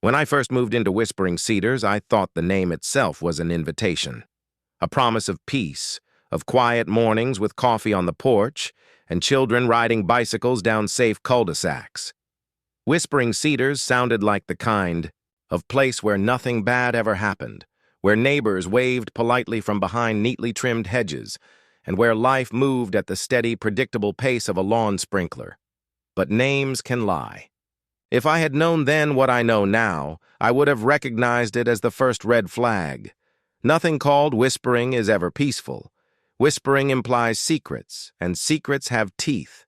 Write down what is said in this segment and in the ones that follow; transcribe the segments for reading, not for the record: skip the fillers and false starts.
When I first moved into Whispering Cedars, I thought the name itself was an invitation. A promise of peace, of quiet mornings with coffee on the porch, and children riding bicycles down safe cul-de-sacs. Whispering Cedars sounded like the kind of place where nothing bad ever happened, where neighbors waved politely from behind neatly trimmed hedges, and where life moved at the steady, predictable pace of a lawn sprinkler. But names can lie. If I had known then what I know now, I would have recognized it as the first red flag. Nothing called whispering is ever peaceful. Whispering implies secrets, and secrets have teeth.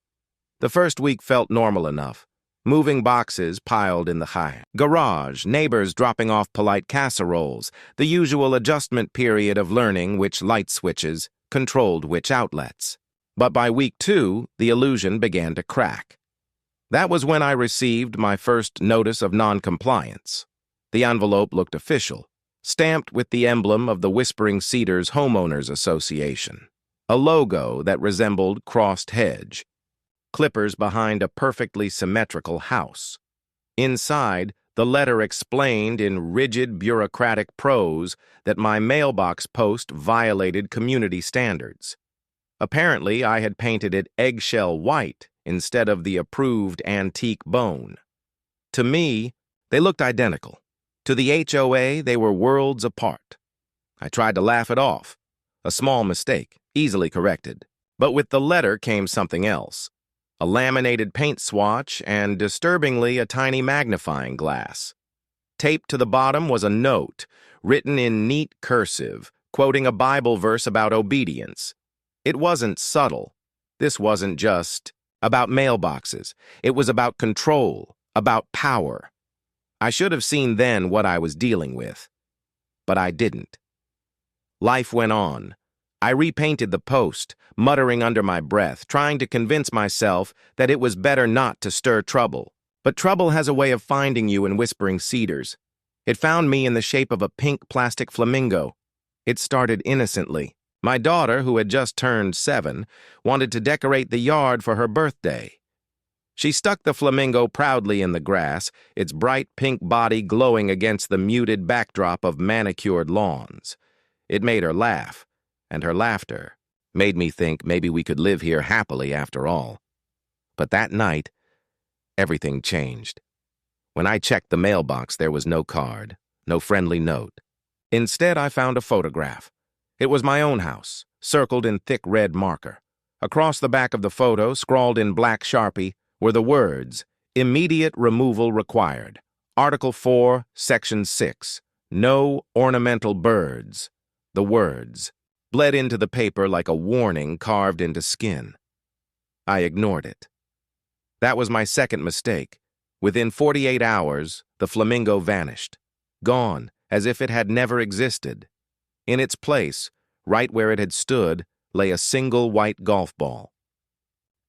The first week felt normal enough. Moving boxes piled in the high garage, neighbors dropping off polite casseroles, the usual adjustment period of learning which light switches controlled which outlets. But by week 2, the illusion began to crack. That was when I received my first notice of non-compliance. The envelope looked official, stamped with the emblem of the Whispering Cedars Homeowners Association, a logo that resembled crossed hedge, clippers behind a perfectly symmetrical house. Inside, the letter explained in rigid bureaucratic prose that my mailbox post violated community standards. Apparently, I had painted it eggshell white instead of the approved antique bone. To me, they looked identical. To the HOA, they were worlds apart. I tried to laugh it off. A small mistake, easily corrected. But with the letter came something else. A laminated paint swatch and, disturbingly, a tiny magnifying glass. Taped to the bottom was a note, written in neat cursive, quoting a Bible verse about obedience. It wasn't subtle. This wasn't just about mailboxes. It was about control, about power. I should have seen then what I was dealing with. But I didn't. Life went on. I repainted the post, muttering under my breath, trying to convince myself that it was better not to stir trouble. But trouble has a way of finding you in Whispering Cedars. It found me in the shape of a pink plastic flamingo. It started innocently. My daughter, who had just turned 7, wanted to decorate the yard for her birthday. She stuck the flamingo proudly in the grass, its bright pink body glowing against the muted backdrop of manicured lawns. It made her laugh, and her laughter made me think maybe we could live here happily after all. But that night, everything changed. When I checked the mailbox, there was no card, no friendly note. Instead, I found a photograph. It was my own house, circled in thick red marker. Across the back of the photo, scrawled in black Sharpie, were the words, "Immediate removal required. Article 4, Section 6. No ornamental birds." The words bled into the paper like a warning carved into skin. I ignored it. That was my second mistake. Within 48 hours, the flamingo vanished. Gone, as if it had never existed. In its place, right where it had stood, lay a single white golf ball.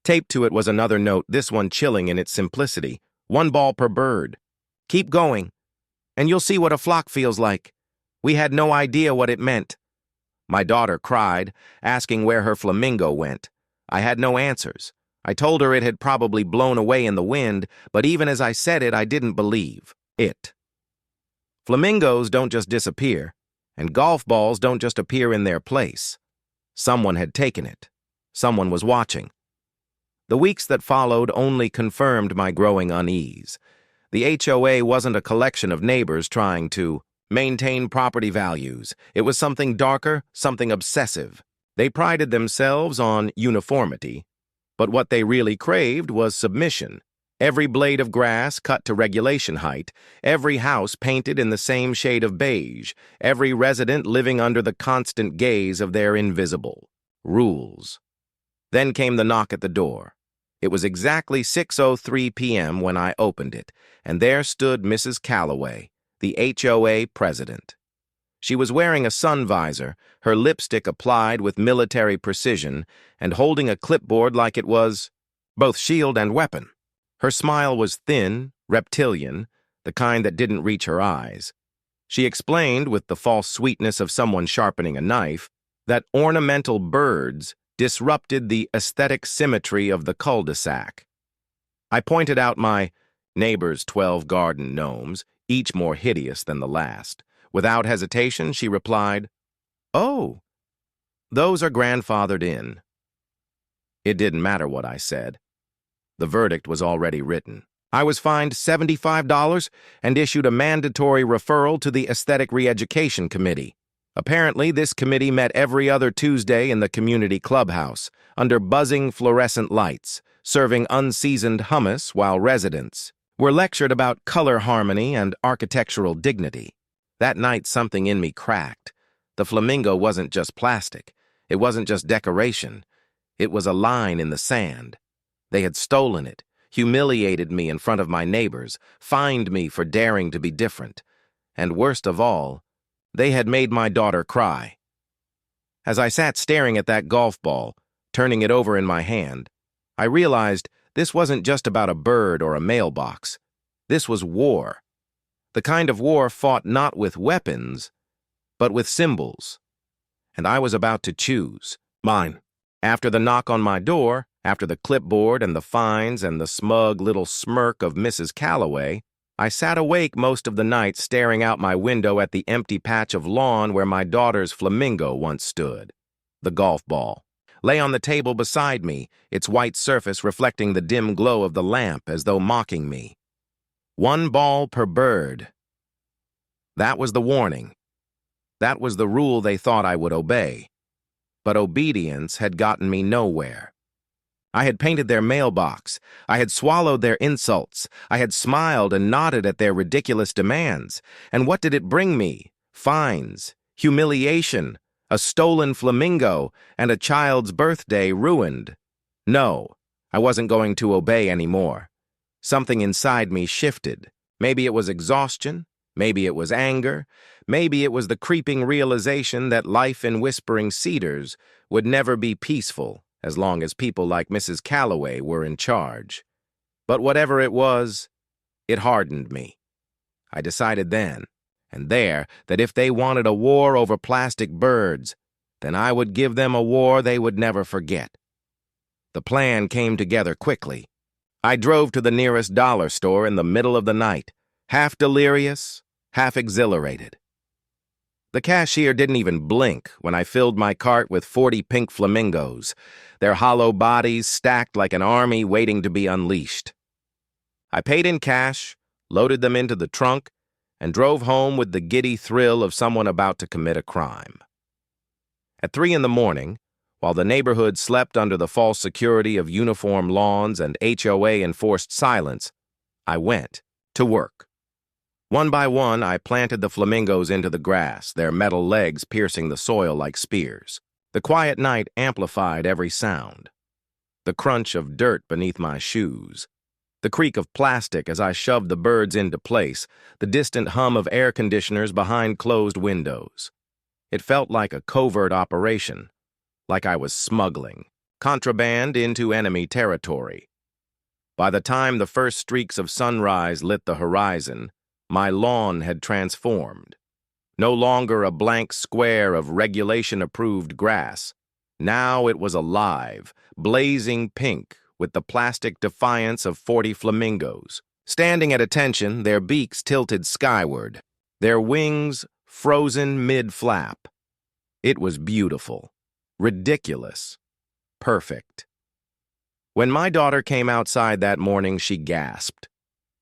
Taped to it was another note, this one chilling in its simplicity. 1 ball per bird. Keep going, and you'll see what a flock feels like. We had no idea what it meant. My daughter cried, asking where her flamingo went. I had no answers. I told her it had probably blown away in the wind, but even as I said it, I didn't believe it. Flamingos don't just disappear. And golf balls don't just appear in their place. Someone had taken it. Someone was watching. The weeks that followed only confirmed my growing unease. The HOA wasn't a collection of neighbors trying to maintain property values. It was something darker, something obsessive. They prided themselves on uniformity, but what they really craved was submission. Every blade of grass cut to regulation height, every house painted in the same shade of beige, every resident living under the constant gaze of their invisible rules. Then came the knock at the door. It was exactly 6:03 p.m. when I opened it, and there stood Mrs. Calloway, the HOA president. She was wearing a sun visor, her lipstick applied with military precision, and holding a clipboard like it was both shield and weapon. Her smile was thin, reptilian, the kind that didn't reach her eyes. She explained, with the false sweetness of someone sharpening a knife, that ornamental birds disrupted the aesthetic symmetry of the cul-de-sac. I pointed out my neighbor's 12 garden gnomes, each more hideous than the last. Without hesitation, she replied, "Oh, those are grandfathered in." It didn't matter what I said. The verdict was already written. I was fined $75 and issued a mandatory referral to the Aesthetic Re-Education Committee. Apparently, this committee met every other Tuesday in the community clubhouse, under buzzing fluorescent lights, serving unseasoned hummus while residents were lectured about color harmony and architectural dignity. That night, something in me cracked. The flamingo wasn't just plastic. It wasn't just decoration. It was a line in the sand. They had stolen it, humiliated me in front of my neighbors, fined me for daring to be different. And worst of all, they had made my daughter cry. As I sat staring at that golf ball, turning it over in my hand, I realized this wasn't just about a bird or a mailbox. This was war. The kind of war fought not with weapons, but with symbols. And I was about to choose mine. After the knock on my door, after the clipboard and the fines and the smug little smirk of Mrs. Calloway, I sat awake most of the night staring out my window at the empty patch of lawn where my daughter's flamingo once stood. The golf ball lay on the table beside me, its white surface reflecting the dim glow of the lamp as though mocking me. 1 ball per bird. That was the warning. That was the rule they thought I would obey. But obedience had gotten me nowhere. I had painted their mailbox. I had swallowed their insults. I had smiled and nodded at their ridiculous demands. And what did it bring me? Fines, humiliation, a stolen flamingo, and a child's birthday ruined. No, I wasn't going to obey anymore. Something inside me shifted. Maybe it was exhaustion. Maybe it was anger. Maybe it was the creeping realization that life in Whispering Cedars would never be peaceful as long as people like Mrs. Calloway were in charge. But whatever it was, it hardened me. I decided then and there that if they wanted a war over plastic birds, then I would give them a war they would never forget. The plan came together quickly. I drove to the nearest dollar store in the middle of the night, half delirious, half exhilarated. The cashier didn't even blink when I filled my cart with 40 pink flamingos, their hollow bodies stacked like an army waiting to be unleashed. I paid in cash, loaded them into the trunk, and drove home with the giddy thrill of someone about to commit a crime. At 3 in the morning, while the neighborhood slept under the false security of uniform lawns and HOA-enforced silence, I went to work. One by one, I planted the flamingos into the grass, their metal legs piercing the soil like spears. The quiet night amplified every sound. The crunch of dirt beneath my shoes, the creak of plastic as I shoved the birds into place, the distant hum of air conditioners behind closed windows. It felt like a covert operation, like I was smuggling contraband into enemy territory. By the time the first streaks of sunrise lit the horizon, my lawn had transformed. No longer a blank square of regulation-approved grass. Now it was alive, blazing pink, with the plastic defiance of 40 flamingos. Standing at attention, their beaks tilted skyward, their wings frozen mid-flap. It was beautiful, ridiculous, perfect. When my daughter came outside that morning, she gasped.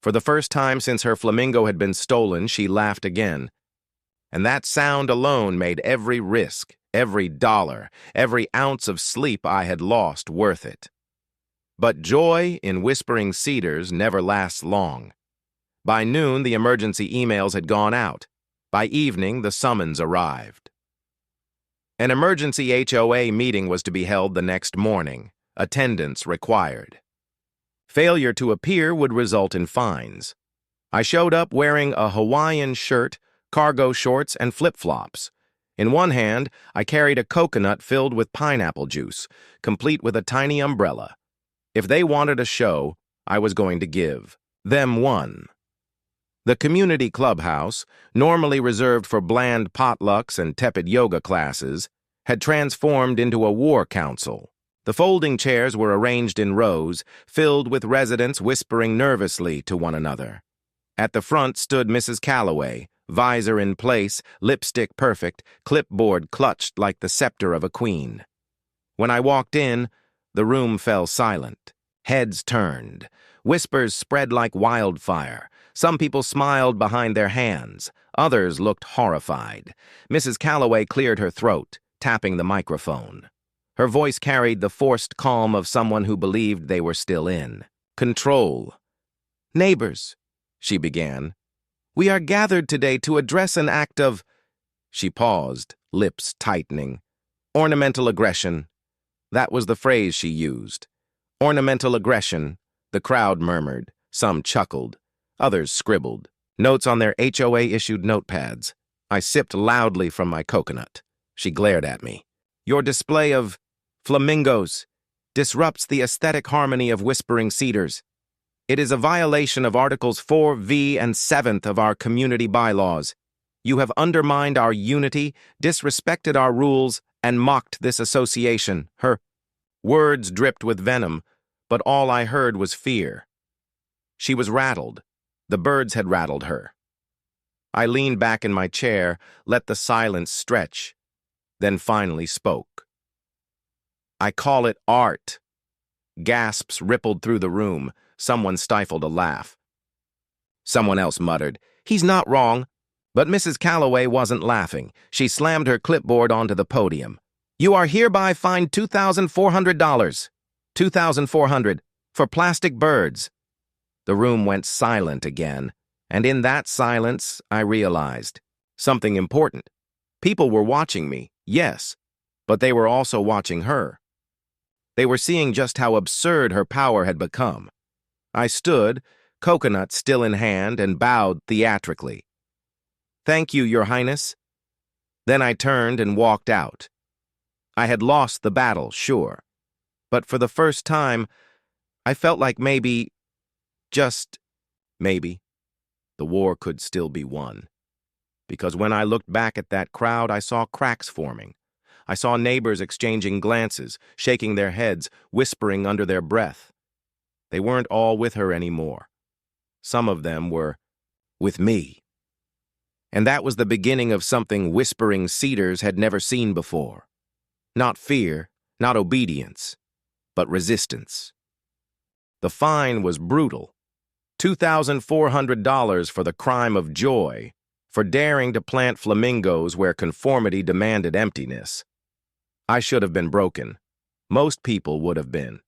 For the first time since her flamingo had been stolen, she laughed again. And that sound alone made every risk, every dollar, every ounce of sleep I had lost worth it. But joy in Whispering Cedars never lasts long. By noon, the emergency emails had gone out. By evening, the summons arrived. An emergency HOA meeting was to be held the next morning. Attendance required. Failure to appear would result in fines. I showed up wearing a Hawaiian shirt, cargo shorts, and flip-flops. In one hand, I carried a coconut filled with pineapple juice, complete with a tiny umbrella. If they wanted a show, I was going to give them one. The community clubhouse, normally reserved for bland potlucks and tepid yoga classes, had transformed into a war council. The folding chairs were arranged in rows, filled with residents whispering nervously to one another. At the front stood Mrs. Calloway, visor in place, lipstick perfect, clipboard clutched like the scepter of a queen. When I walked in, the room fell silent. Heads turned. Whispers spread like wildfire. Some people smiled behind their hands. Others looked horrified. Mrs. Calloway cleared her throat, tapping the microphone. Her voice carried the forced calm of someone who believed they were still in control. "Neighbors," she began, "we are gathered today to address an act of—" She paused, lips tightening. "Ornamental aggression." That was the phrase she used. "Ornamental aggression," the crowd murmured. Some chuckled. Others scribbled. Notes on their HOA-issued notepads. I sipped loudly from my coconut. She glared at me. "Your display of flamingos disrupts the aesthetic harmony of Whispering Cedars. It is a violation of Articles 4V and 7th of our community bylaws. You have undermined our unity, disrespected our rules, and mocked this association." Her words dripped with venom, but all I heard was fear. She was rattled. The birds had rattled her. I leaned back in my chair, let the silence stretch, then finally spoke. "I call it art." Gasps rippled through the room. Someone stifled a laugh. Someone else muttered, "He's not wrong." But Mrs. Calloway wasn't laughing. She slammed her clipboard onto the podium. "You are hereby fined $2,400. $2,400 for plastic birds." The room went silent again, and in that silence, I realized something important. People were watching me, yes, but they were also watching her. They were seeing just how absurd her power had become. I stood, coconut still in hand, and bowed theatrically. "Thank you, Your Highness." Then I turned and walked out. I had lost the battle, sure, but for the first time, I felt like maybe, just maybe, the war could still be won. Because when I looked back at that crowd, I saw cracks forming. I saw neighbors exchanging glances, shaking their heads, whispering under their breath. They weren't all with her anymore. Some of them were with me. And that was the beginning of something Whispering Cedars had never seen before. Not fear, not obedience, but resistance. The fine was brutal. $2,400 for the crime of joy, for daring to plant flamingos where conformity demanded emptiness. I should have been broken. Most people would have been.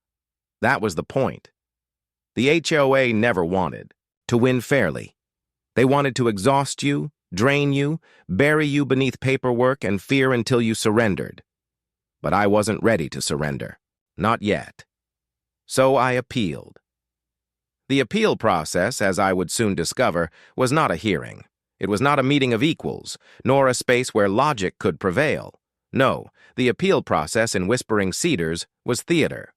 That was the point. The HOA never wanted to win fairly. They wanted to exhaust you, drain you, bury you beneath paperwork and fear until you surrendered. But I wasn't ready to surrender. Not yet. So I appealed. The appeal process, as I would soon discover, was not a hearing. It was not a meeting of equals, nor a space where logic could prevail. No, the appeal process in Whispering Cedars was theater.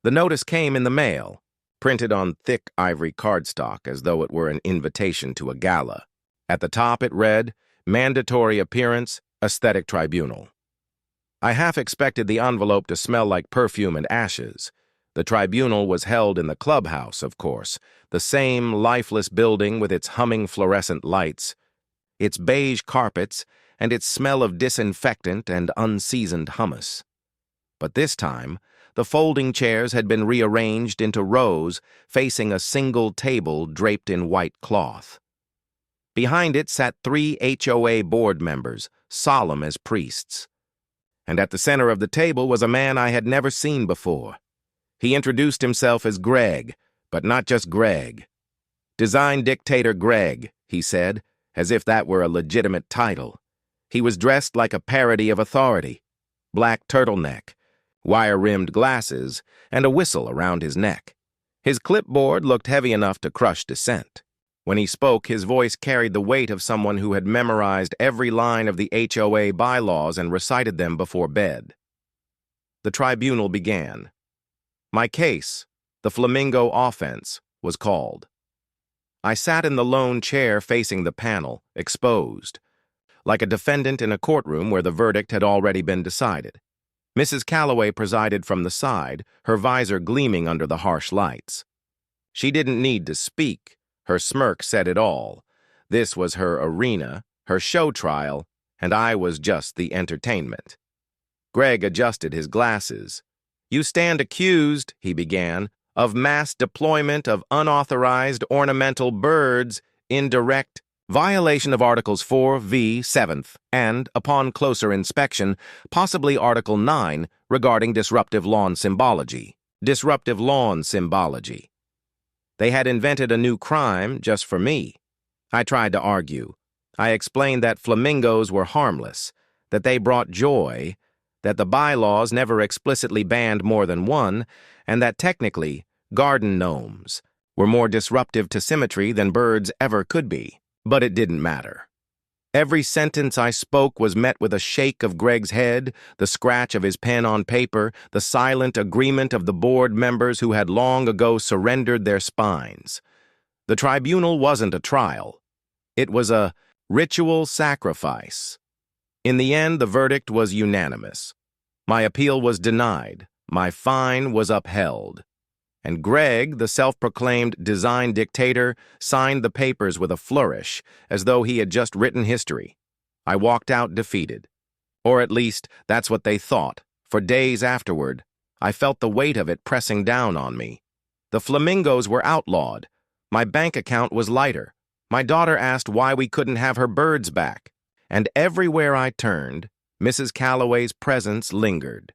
The notice came in the mail, printed on thick ivory cardstock as though it were an invitation to a gala. At the top it read, "Mandatory appearance, aesthetic tribunal." I half expected the envelope to smell like perfume and ashes. The tribunal was held in the clubhouse, of course, the same lifeless building with its humming fluorescent lights, its beige carpets, and its smell of disinfectant and unseasoned hummus. But this time, the folding chairs had been rearranged into rows facing a single table draped in white cloth. Behind it sat 3 HOA board members, solemn as priests. And at the center of the table was a man I had never seen before. He introduced himself as Greg, but not just Greg. "Design Dictator Greg," he said, as if that were a legitimate title. He was dressed like a parody of authority. Black turtleneck, wire-rimmed glasses, and a whistle around his neck. His clipboard looked heavy enough to crush dissent. When he spoke, his voice carried the weight of someone who had memorized every line of the HOA bylaws and recited them before bed. The tribunal began. My case, the Flamingo offense, was called. I sat in the lone chair facing the panel, exposed, like a defendant in a courtroom where the verdict had already been decided. Mrs. Calloway presided from the side, her visor gleaming under the harsh lights. She didn't need to speak. Her smirk said it all. This was her arena, her show trial, and I was just the entertainment. Greg adjusted his glasses. "You stand accused," he began, "of mass deployment of unauthorized ornamental birds in direct violation of Articles 4v 7th and, upon closer inspection, possibly Article 9 regarding disruptive lawn symbology." Disruptive lawn symbology. They had invented a new crime just for me. I tried to argue. I explained that flamingos were harmless, that they brought joy, that the bylaws never explicitly banned more than one, and that technically, garden gnomes were more disruptive to symmetry than birds ever could be. But it didn't matter. Every sentence I spoke was met with a shake of Greg's head, the scratch of his pen on paper, the silent agreement of the board members who had long ago surrendered their spines. The tribunal wasn't a trial. It was a ritual sacrifice. In the end, the verdict was unanimous. My appeal was denied. My fine was upheld. And Greg, the self-proclaimed design dictator, signed the papers with a flourish, as though he had just written history. I walked out defeated. Or at least, that's what they thought. For days afterward, I felt the weight of it pressing down on me. The flamingos were outlawed. My bank account was lighter. My daughter asked why we couldn't have her birds back. And everywhere I turned, Mrs. Calloway's presence lingered.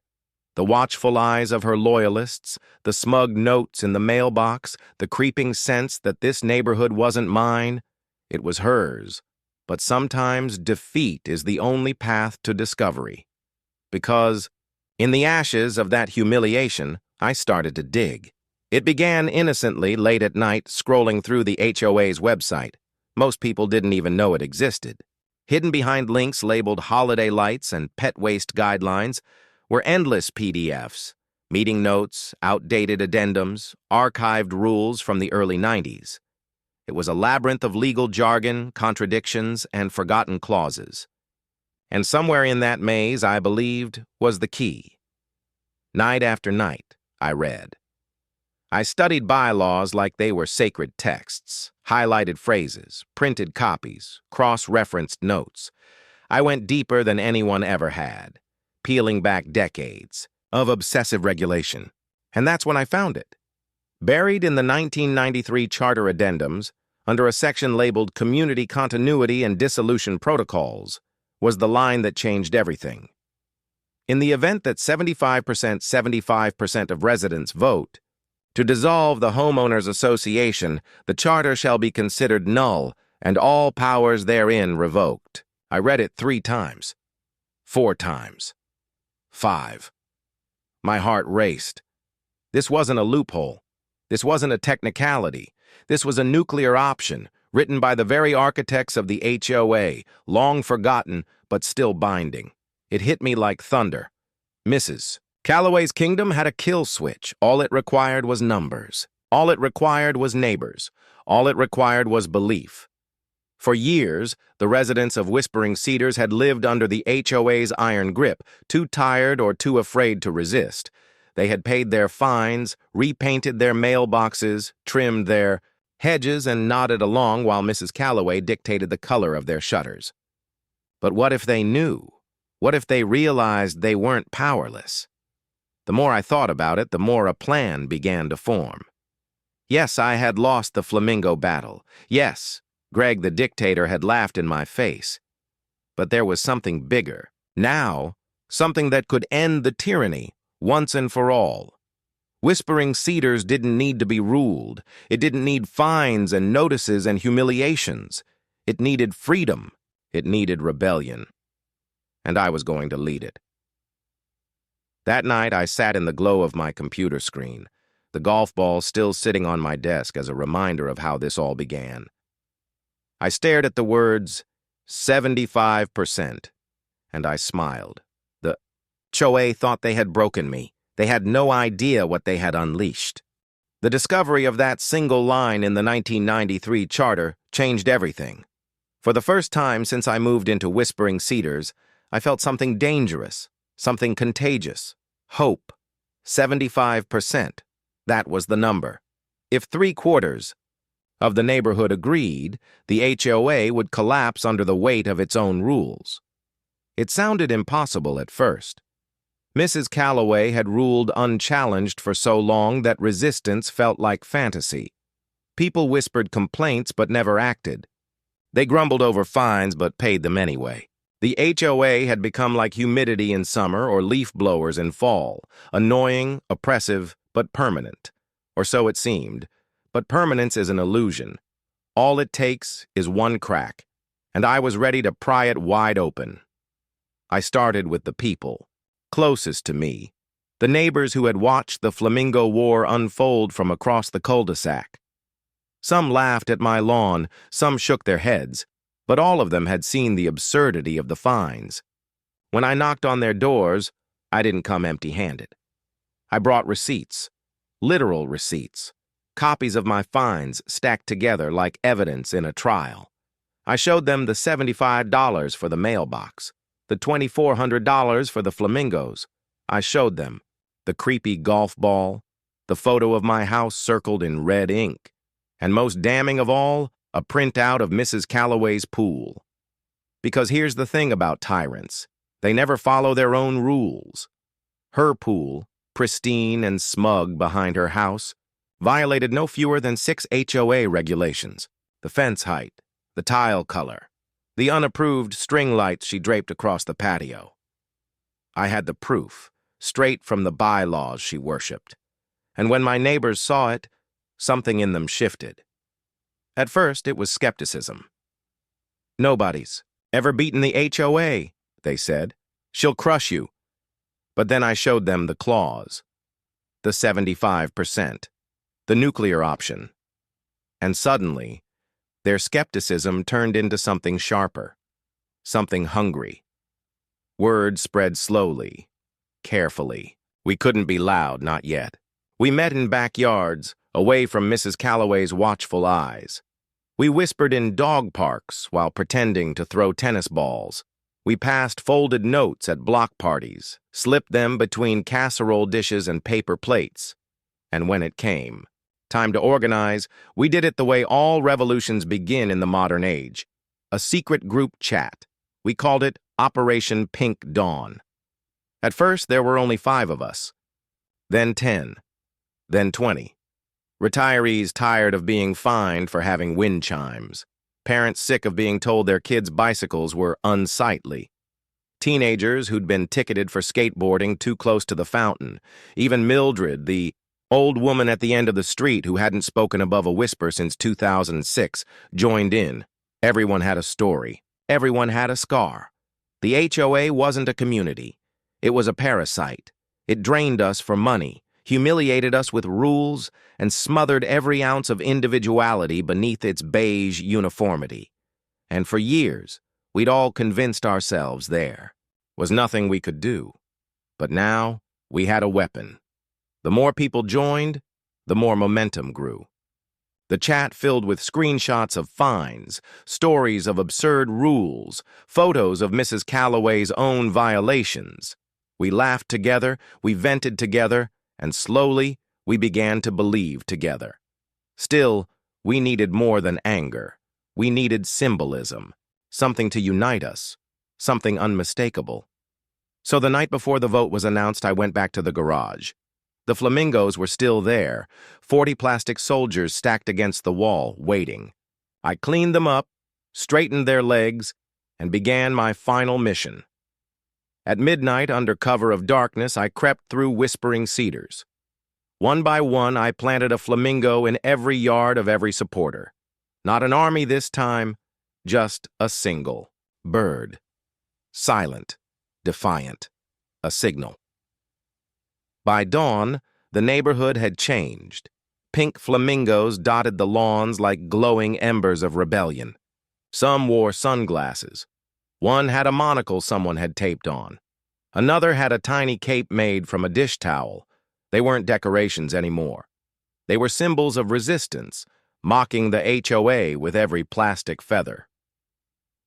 The watchful eyes of her loyalists, the smug notes in the mailbox, the creeping sense that this neighborhood wasn't mine. It was hers. But sometimes defeat is the only path to discovery. Because, in the ashes of that humiliation, I started to dig. It began innocently late at night, scrolling through the HOA's website. Most people didn't even know it existed. Hidden behind links labeled holiday lights and pet waste guidelines were endless PDFs, meeting notes, outdated addendums, archived rules from the early 90s. It was a labyrinth of legal jargon, contradictions, and forgotten clauses. And somewhere in that maze, I believed, was the key. Night after night, I read. I studied bylaws like they were sacred texts, highlighted phrases, printed copies, cross-referenced notes. I went deeper than anyone ever had, peeling back decades of obsessive regulation. And that's when I found it. Buried in the 1993 Charter Addendums, under a section labeled Community Continuity and Dissolution Protocols, was the line that changed everything. In the event that 75% of residents vote, to dissolve the homeowners association, the charter shall be considered null and all powers therein revoked. I read it 3 times. 4 times. 5. My heart raced. This wasn't a loophole. This wasn't a technicality. This was a nuclear option, written by the very architects of the HOA, long forgotten but still binding. It hit me like thunder. Mrs. Calloway's kingdom had a kill switch. All it required was numbers. All it required was neighbors. All it required was belief. For years, the residents of Whispering Cedars had lived under the HOA's iron grip, too tired or too afraid to resist. They had paid their fines, repainted their mailboxes, trimmed their hedges, and nodded along while Mrs. Calloway dictated the color of their shutters. But what if they knew? What if they realized they weren't powerless? The more I thought about it, the more a plan began to form. Yes, I had lost the Flamingo battle. Yes, Greg the dictator had laughed in my face. But there was something bigger. Now, something that could end the tyranny once and for all. Whispering Cedars didn't need to be ruled. It didn't need fines and notices and humiliations. It needed freedom. It needed rebellion. And I was going to lead it. That night, I sat in the glow of my computer screen, the golf ball still sitting on my desk as a reminder of how this all began. I stared at the words, 75%, and I smiled. The HOA thought they had broken me. They had no idea what they had unleashed. The discovery of that single line in the 1993 Charter changed everything. For the first time since I moved into Whispering Cedars, I felt something dangerous. Something contagious. Hope. 75%. That was the number. If 3/4, of the neighborhood agreed, the HOA would collapse under the weight of its own rules. It sounded impossible at first. Mrs. Calloway had ruled unchallenged for so long that resistance felt like fantasy. People whispered complaints but never acted. They grumbled over fines but paid them anyway. The HOA had become like humidity in summer or leaf blowers in fall, annoying, oppressive, but permanent. Or so it seemed. But permanence is an illusion. All it takes is one crack, and I was ready to pry it wide open. I started with the people, closest to me, the neighbors who had watched the Flamingo War unfold from across the cul-de-sac. Some laughed at my lawn, some shook their heads, but all of them had seen the absurdity of the fines. When I knocked on their doors, I didn't come empty-handed. I brought receipts, literal receipts, copies of my fines stacked together like evidence in a trial. I showed them the $75 for the mailbox, the $2,400 for the flamingos. I showed them the creepy golf ball, the photo of my house circled in red ink, and most damning of all, a printout of Mrs. Calloway's pool. Because here's the thing about tyrants. They never follow their own rules. Her pool, pristine and smug behind her house, violated no fewer than 6 HOA regulations: the fence height, the tile color, the unapproved string lights she draped across the patio. I had the proof, straight from the bylaws she worshipped. And when my neighbors saw it, something in them shifted. At first, it was skepticism. "Nobody's ever beaten the HOA," they said. "She'll crush you." But then I showed them the clause, the 75%, the nuclear option. And suddenly, their skepticism turned into something sharper, something hungry. Word spread slowly, carefully. We couldn't be loud, not yet. We met in backyards, away from Mrs. Calloway's watchful eyes. We whispered in dog parks while pretending to throw tennis balls. We passed folded notes at block parties, slipped them between casserole dishes and paper plates. And when it came time to organize, we did it the way all revolutions begin in the modern age: a secret group chat. We called it Operation Pink Dawn. At first, there were only 5 of us. Then 10. Then 20. Retirees tired of being fined for having wind chimes. Parents sick of being told their kids' bicycles were unsightly. Teenagers who'd been ticketed for skateboarding too close to the fountain. Even Mildred, the old woman at the end of the street who hadn't spoken above a whisper since 2006, joined in. Everyone had a story. Everyone had a scar. The HOA wasn't a community. It was a parasite. It drained us for money, humiliated us with rules, and smothered every ounce of individuality beneath its beige uniformity. And for years, we'd all convinced ourselves there was nothing we could do. But now, we had a weapon. The more people joined, the more momentum grew. The chat filled with screenshots of fines, stories of absurd rules, photos of Mrs. Calloway's own violations. We laughed together, we vented together, and slowly, we began to believe together. Still, we needed more than anger. We needed symbolism, something to unite us, something unmistakable. So the night before the vote was announced, I went back to the garage. The flamingos were still there, 40 plastic soldiers stacked against the wall, waiting. I cleaned them up, straightened their legs, and began my final mission. At midnight, under cover of darkness, I crept through whispering cedars. One by one, I planted a flamingo in every yard of every supporter. Not an army this time, just a single bird. Silent, defiant, a signal. By dawn, the neighborhood had changed. Pink flamingos dotted the lawns like glowing embers of rebellion. Some wore sunglasses. One had a monocle someone had taped on. Another had a tiny cape made from a dish towel. They weren't decorations anymore. They were symbols of resistance, mocking the HOA with every plastic feather.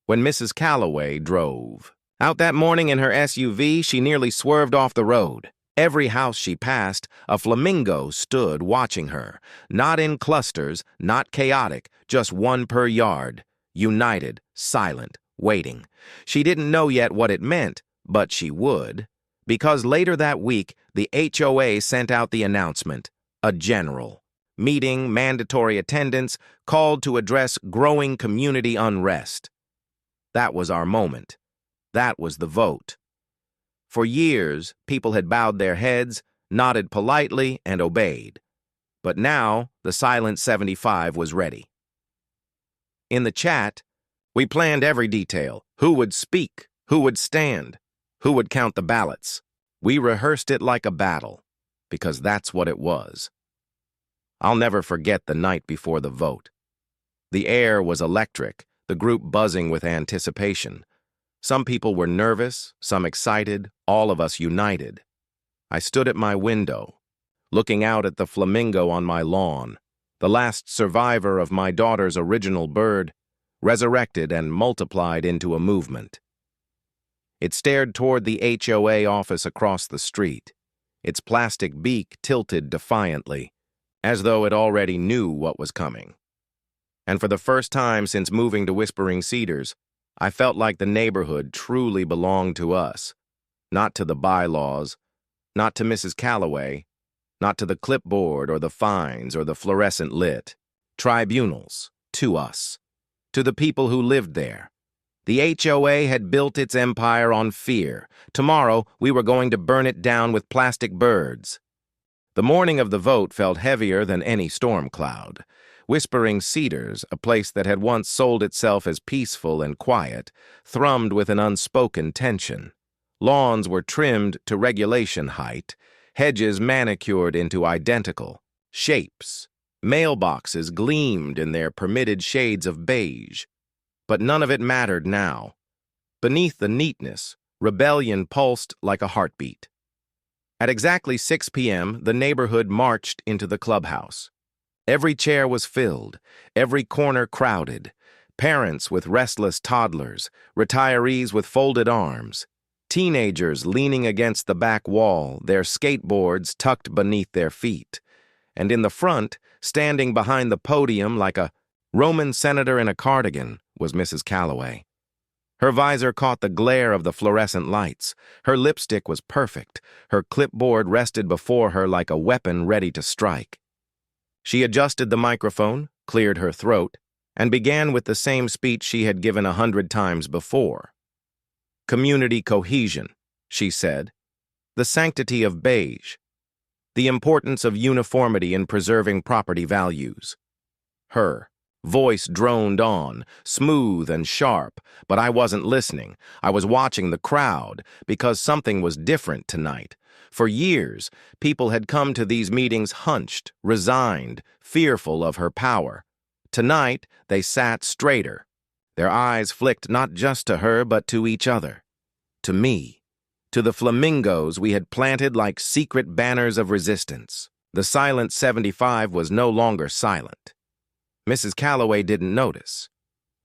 When Mrs. Calloway drove out that morning in her SUV, she nearly swerved off the road. Every house she passed, a flamingo stood watching her, not in clusters, not chaotic, just one per yard, united, silent, waiting. She didn't know yet what it meant, but she would, because later that week, the HOA sent out the announcement, a general meeting, mandatory attendance, called to address growing community unrest. That was our moment. That was the vote. For years, people had bowed their heads, nodded politely, and obeyed. But now, the Silent 75 was ready. In the chat, we planned every detail: who would speak, who would stand, who would count the ballots. We rehearsed it like a battle, because that's what it was. I'll never forget the night before the vote. The air was electric, the group buzzing with anticipation. Some people were nervous, some excited, all of us united. I stood at my window, looking out at the flamingo on my lawn, the last survivor of my daughter's original bird, resurrected and multiplied into a movement. It stared toward the HOA office across the street, its plastic beak tilted defiantly, as though it already knew what was coming. And for the first time since moving to Whispering Cedars, I felt like the neighborhood truly belonged to us, not to the bylaws, not to Mrs. Calloway, not to the clipboard or the fines or the fluorescent lit. Tribunals, to us, to the people who lived there. The HOA had built its empire on fear. Tomorrow, we were going to burn it down with plastic birds. The morning of the vote felt heavier than any storm cloud. Whispering Cedars, a place that had once sold itself as peaceful and quiet, thrummed with an unspoken tension. Lawns were trimmed to regulation height, hedges manicured into identical shapes. Mailboxes gleamed in their permitted shades of beige. But none of it mattered now. Beneath the neatness, rebellion pulsed like a heartbeat. At exactly 6 p.m., the neighborhood marched into the clubhouse. Every chair was filled, every corner crowded. Parents with restless toddlers, retirees with folded arms, teenagers leaning against the back wall, their skateboards tucked beneath their feet. And in the front, standing behind the podium like a Roman senator in a cardigan, was Mrs. Calloway. Her visor caught the glare of the fluorescent lights. Her lipstick was perfect. Her clipboard rested before her like a weapon ready to strike. She adjusted the microphone, cleared her throat, and began with the same speech she had given 100 times before. Community cohesion, she said. The sanctity of beige. The importance of uniformity in preserving property values. Her voice droned on, smooth and sharp, but I wasn't listening. I was watching the crowd, because something was different tonight. For years, people had come to these meetings hunched, resigned, fearful of her power. Tonight, they sat straighter. Their eyes flicked not just to her, but to each other. To me. To the flamingos we had planted like secret banners of resistance. The Silent 75 was no longer silent. Mrs. Calloway didn't notice.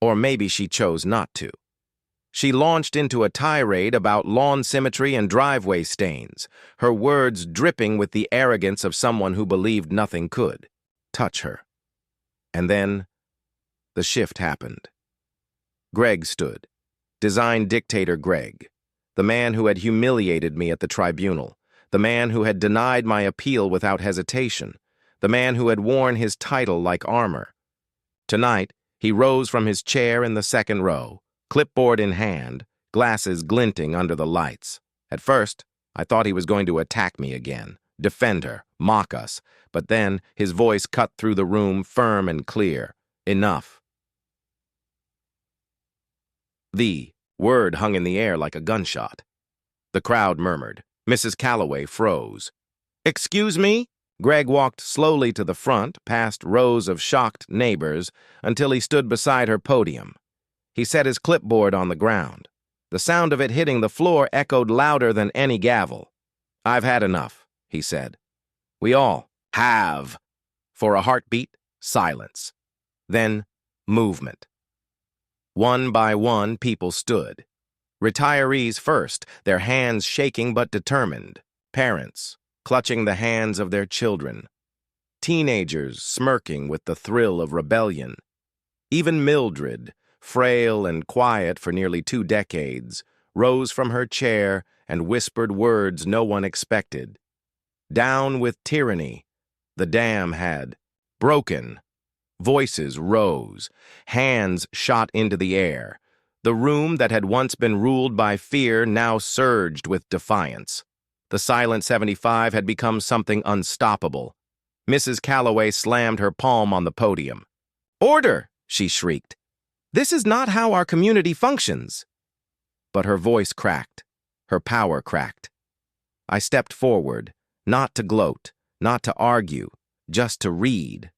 Or maybe she chose not to. She launched into a tirade about lawn symmetry and driveway stains, her words dripping with the arrogance of someone who believed nothing could touch her. And then, the shift happened. Greg stood. Design dictator Greg. The man who had humiliated me at the tribunal. The man who had denied my appeal without hesitation. The man who had worn his title like armor. Tonight, he rose from his chair in the second row, clipboard in hand, glasses glinting under the lights. At first, I thought he was going to attack me again, defend her, mock us, but then his voice cut through the room firm and clear. Enough. The word hung in the air like a gunshot. The crowd murmured. Mrs. Calloway froze. "Excuse me?" Greg walked slowly to the front, past rows of shocked neighbors, until he stood beside her podium. He set his clipboard on the ground. The sound of it hitting the floor echoed louder than any gavel. "I've had enough," he said. We all have. For a heartbeat, silence. Then, movement. One by one, people stood. Retirees first, their hands shaking but determined. Parents, clutching the hands of their children. Teenagers smirking with the thrill of rebellion. Even Mildred, frail and quiet for nearly 2 decades, rose from her chair and whispered words no one expected. Down with tyranny. The dam had broken. Voices rose. Hands shot into the air. The room that had once been ruled by fear now surged with defiance. The Silent 75 had become something unstoppable. Mrs. Calloway slammed her palm on the podium. "Order!" she shrieked. "This is not how our community functions." But her voice cracked. Her power cracked. I stepped forward, not to gloat, not to argue, just to read.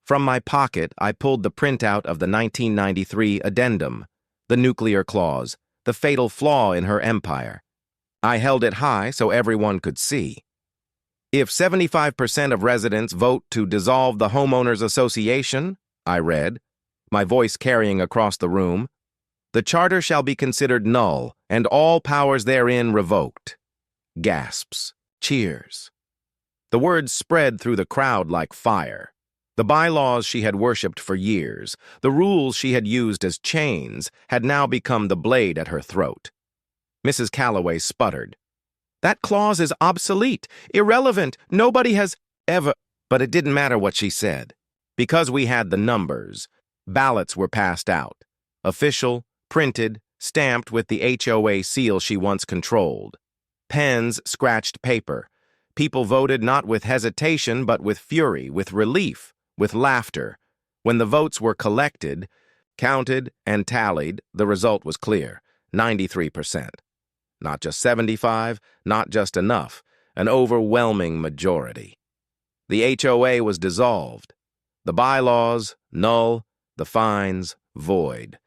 From my pocket, I pulled the printout of the 1993 addendum, the nuclear clause, the fatal flaw in her empire. I held it high so everyone could see. If 75% of residents vote to dissolve the Homeowners Association, I read, my voice carrying across the room, the charter shall be considered null and all powers therein revoked. Gasps. Cheers. The words spread through the crowd like fire. The bylaws she had worshipped for years, the rules she had used as chains, had now become the blade at her throat. Mrs. Calloway sputtered. "That clause is obsolete, irrelevant, nobody has ever—" But it didn't matter what she said. Because we had the numbers, ballots were passed out. Official, printed, stamped with the HOA seal she once controlled. Pens scratched paper. People voted not with hesitation, but with fury, with relief, with laughter. When the votes were collected, counted, and tallied, the result was clear, 93%. Not just 75, not just enough, an overwhelming majority. The HOA was dissolved. The bylaws, null, the fines, void.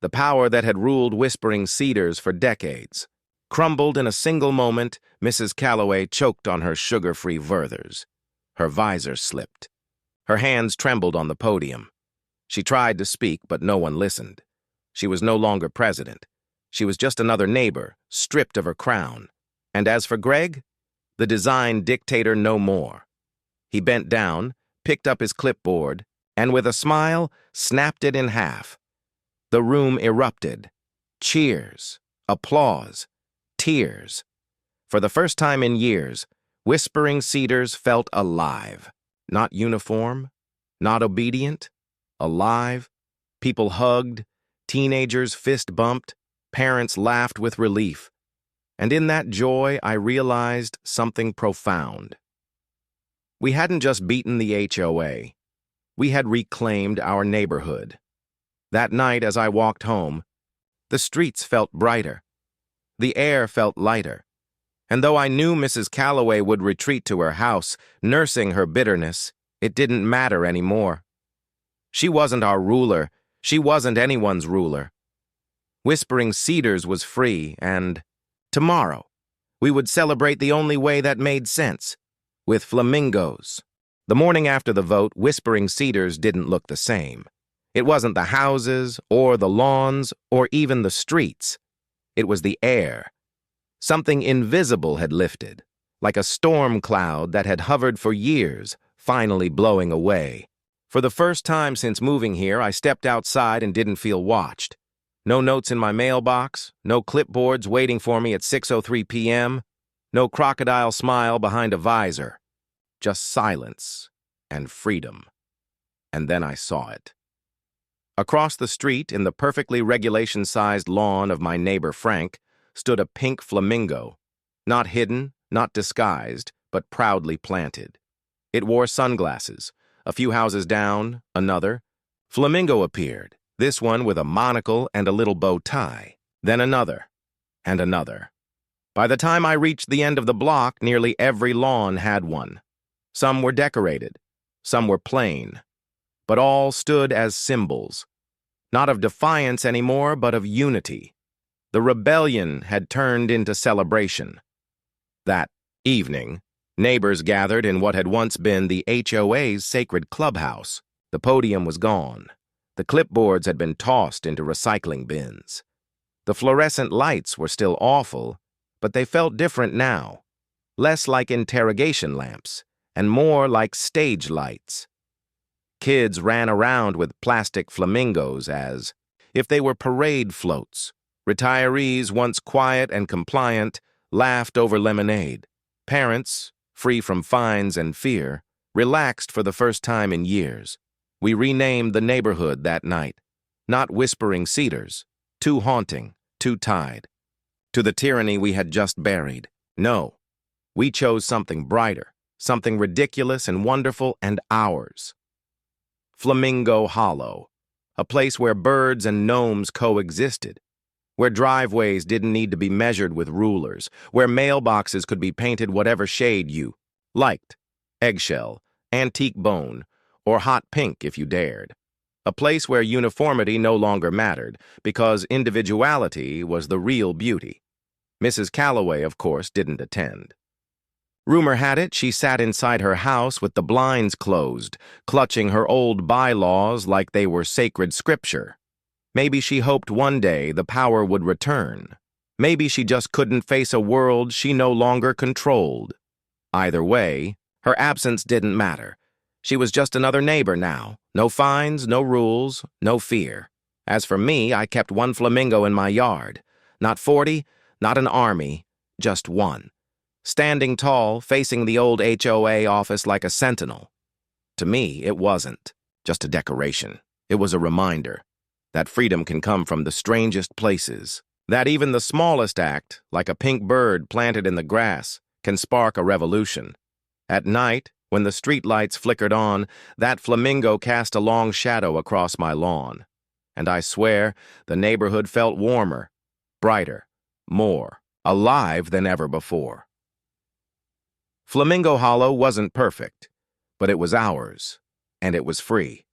The power that had ruled Whispering Cedars for decades. Crumbled in a single moment, Mrs. Calloway choked on her sugar-free Werthers. Her visor slipped. Her hands trembled on the podium. She tried to speak, but no one listened. She was no longer president. She was just another neighbor, stripped of her crown. And as for Greg, the design dictator no more. He bent down, picked up his clipboard, and with a smile, snapped it in half. The room erupted. Cheers, applause, tears. For the first time in years, Whispering Cedars felt alive. Not uniform, not obedient, alive. People hugged, teenagers fist-bumped, parents laughed with relief. And in that joy, I realized something profound. We hadn't just beaten the HOA. We had reclaimed our neighborhood. That night, as I walked home, the streets felt brighter. The air felt lighter. And though I knew Mrs. Calloway would retreat to her house, nursing her bitterness, it didn't matter anymore. She wasn't our ruler. She wasn't anyone's ruler. Whispering Cedars was free, and tomorrow, we would celebrate the only way that made sense, with flamingos. The morning after the vote, Whispering Cedars didn't look the same. It wasn't the houses, or the lawns, or even the streets. It was the air. Something invisible had lifted, like a storm cloud that had hovered for years, finally blowing away. For the first time since moving here, I stepped outside and didn't feel watched. No notes in my mailbox, no clipboards waiting for me at 6:03 p.m., no crocodile smile behind a visor. Just silence and freedom. And then I saw it. Across the street, in the perfectly regulation-sized lawn of my neighbor Frank, stood a pink flamingo. Not hidden, not disguised, but proudly planted. It wore sunglasses. A few houses down, another. Flamingo appeared, this one with a monocle and a little bow tie. Then another, and another. By the time I reached the end of the block, nearly every lawn had one. Some were decorated, some were plain, but all stood as symbols, not of defiance anymore, but of unity. The rebellion had turned into celebration. That evening, neighbors gathered in what had once been the HOA's sacred clubhouse. The podium was gone. The clipboards had been tossed into recycling bins. The fluorescent lights were still awful, but they felt different now. less like interrogation lamps, and more like stage lights. Kids ran around with plastic flamingos as if they were parade floats. Retirees, once quiet and compliant, laughed over lemonade. Parents, free from fines and fear, relaxed for the first time in years. We renamed the neighborhood that night. Not Whispering Cedars, too haunting, too tied to the tyranny we had just buried. No, we chose something brighter, something ridiculous and wonderful and ours. Flamingo Hollow, a place where birds and gnomes coexisted, where driveways didn't need to be measured with rulers, where mailboxes could be painted whatever shade you liked, eggshell, antique bone, or hot pink if you dared. A place where uniformity no longer mattered, because individuality was the real beauty. Mrs. Calloway, of course, didn't attend. Rumor had it she sat inside her house with the blinds closed, clutching her old bylaws like they were sacred scripture. Maybe she hoped one day the power would return. Maybe she just couldn't face a world she no longer controlled. Either way, her absence didn't matter. She was just another neighbor now. No fines, no rules, no fear. As for me, I kept one flamingo in my yard. Not 40, not an army, just one. Standing tall, facing the old HOA office like a sentinel. To me, it wasn't just a decoration. It was a reminder that freedom can come from the strangest places. That even the smallest act, like a pink bird planted in the grass, can spark a revolution. At night, when the streetlights flickered on, that flamingo cast a long shadow across my lawn. And I swear, the neighborhood felt warmer, brighter, more alive than ever before. Flamingo Hollow wasn't perfect, but it was ours, and it was free.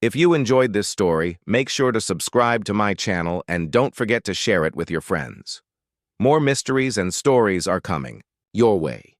If you enjoyed this story, make sure to subscribe to my channel and don't forget to share it with your friends. More mysteries and stories are coming your way.